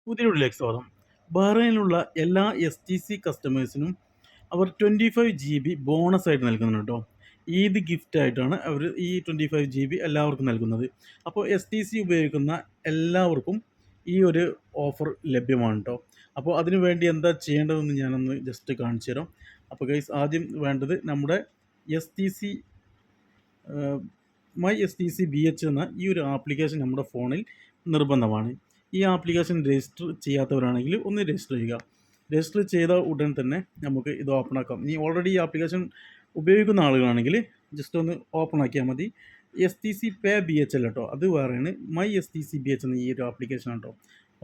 പുതിയ വീഡിയോയിലേക്ക് സ്വാഗതം. ബഹ്റൈനിലുള്ള എല്ലാ എസ്.ടി.സി കസ്റ്റമേഴ്സിനും അവർ 25 GB ബോണസായിട്ട് നൽകുന്നുണ്ട് കേട്ടോ. ഈദ് ഗിഫ്റ്റായിട്ടാണ് അവർ ഈ 25 GB എല്ലാവർക്കും നൽകുന്നത്. അപ്പോൾ എസ്.ടി.സി ഉപയോഗിക്കുന്ന എല്ലാവർക്കും ഈ ഒരു ഓഫർ ലഭ്യമാണ് കേട്ടോ. അപ്പോൾ അതിനു വേണ്ടി എന്താ ചെയ്യേണ്ടതെന്ന് ഞാനൊന്ന് ജസ്റ്റ് കാണിച്ചു തരാം. അപ്പോൾ ഗൈസ്, ആദ്യം വേണ്ടത് നമ്മുടെ എസ്.ടി.സി മൈ എസ്.ടി.സി BH എന്ന ഈ ഒരു ആപ്ലിക്കേഷൻ നമ്മുടെ ഫോണിൽ നിർബന്ധമാണ്. ഈ ആപ്ലിക്കേഷൻ രജിസ്റ്റർ ചെയ്യാത്തവരാണെങ്കിൽ ഒന്ന് രജിസ്റ്റർ ചെയ്യുക. രജിസ്റ്റർ ചെയ്ത ഉടൻ തന്നെ നമുക്ക് ഇത് ഓപ്പൺ ആക്കാം. ഇനി ഓൾറെഡി ഈ ആപ്ലിക്കേഷൻ ഉപയോഗിക്കുന്ന ആളുകളാണെങ്കിൽ ജസ്റ്റ് ഒന്ന് ഓപ്പൺ ആക്കിയാൽ മതി. എസ്.ടി.സി പേ BH അല്ല കേട്ടോ, അത് വേറെയാണ്. മൈ എസ്.ടി.സി BH എന്ന ഈ ഒരു ആപ്ലിക്കേഷൻ കേട്ടോ.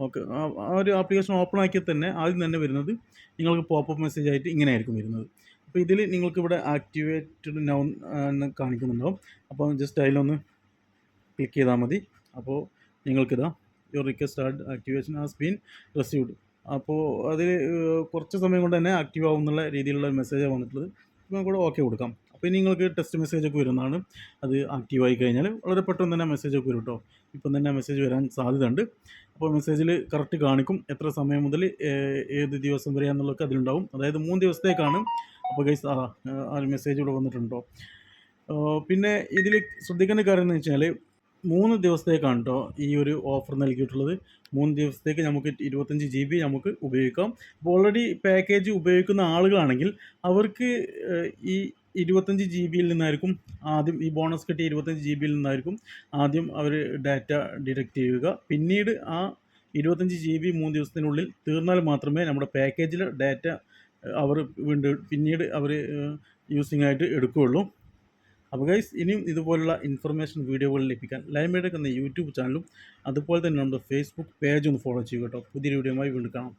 ഓക്കെ, ആ ഒരു ആപ്ലിക്കേഷൻ ഓപ്പൺ ആക്കിയാൽ തന്നെ ആദ്യം തന്നെ വരുന്നത് നിങ്ങൾക്ക് പോപ്പപ്പ് മെസ്സേജ് ആയിട്ട് ഇങ്ങനെ ആയിരിക്കും വരുന്നത്. അപ്പോൾ ഇതിൽ നിങ്ങൾക്കിവിടെ ആക്ടിവേറ്റഡ് നൗ എന്ന് കാണിക്കുന്നുണ്ടാവും. അപ്പോൾ ജസ്റ്റ് അതിലൊന്ന് ക്ലിക്ക് ചെയ്താൽ മതി. അപ്പോൾ നിങ്ങൾക്കിതാ your request activation has been received. അപ്പോൾ അതിൽ കുറച്ച് സമയം കൊണ്ട് തന്നെ ആക്റ്റീവ് ആവും എന്നുള്ള രീതിയിലുള്ള മെസ്സേജാണ് വന്നിട്ടുള്ളത്. അപ്പോൾ നമുക്ക് ഓക്കെ കൊടുക്കാം. അപ്പോൾ ഇനി നിങ്ങൾക്ക് ടെസ്റ്റ് മെസ്സേജൊക്കെ വരുന്നതാണ്. അത് ആക്റ്റീവായി കഴിഞ്ഞാൽ വളരെ പെട്ടെന്ന് തന്നെ മെസ്സേജൊക്കെ വരും കേട്ടോ. ഇപ്പം തന്നെ മെസ്സേജ് വരാൻ സാധ്യതയുണ്ട്. അപ്പോൾ മെസ്സേജിൽ കറക്റ്റ് കാണിക്കും എത്ര സമയം മുതൽ ഏത് ദിവസം വരെയാണെന്നുള്ളതൊക്കെ അതിലുണ്ടാവും. അതായത് 3 ദിവസത്തേക്കാണ്. അപ്പോൾ ഗൈസ്, ആ ഒരു മെസ്സേജ് ഇവിടെ വന്നിട്ടുണ്ടോ. പിന്നെ ഇതിൽ ശ്രദ്ധിക്കേണ്ട കാര്യം എന്ന് വെച്ചാൽ 3 ദിവസത്തേക്കാണ് കേട്ടോ ഈ ഒരു ഓഫർ നൽകിയിട്ടുള്ളത്. 3 ദിവസത്തേക്ക് നമുക്ക് 25 GB നമുക്ക് ഉപയോഗിക്കാം. അപ്പോൾ ഓൾറെഡി പാക്കേജ് ഉപയോഗിക്കുന്ന ആളുകളാണെങ്കിൽ അവർക്ക് ഈ 25 GB നിന്നായിരിക്കും ആദ്യം, ഈ ബോണസ് കിട്ടിയ 25 GB നിന്നായിരിക്കും ആദ്യം അവർ ഡാറ്റ ഡിഡക്റ്റ് ചെയ്യുക. പിന്നീട് ആ 25 GB 3 ദിവസത്തിനുള്ളിൽ തീർന്നാൽ മാത്രമേ നമ്മുടെ പാക്കേജിലെ ഡാറ്റ അവർ പിന്നീട് അവർ യൂസിങ് ആയിട്ട് എടുക്കുകയുള്ളൂ. അപ്പോൾ ഗൈസ്, ഇനിയും ഇതുപോലുള്ള ഇൻഫർമേഷൻ വീഡിയോകൾ ലഭിക്കാൻ ലൈമേഡക് എന്ന യൂട്യൂബ് ചാനലും അതുപോലെ തന്നെ നമ്മുടെ ഫേസ്ബുക്ക് പേജ് ഒന്ന് ഫോളോ ചെയ്യുക കേട്ടോ. പുതിയൊരു വീഡിയോയുമായി വീണ്ടും കാണാം.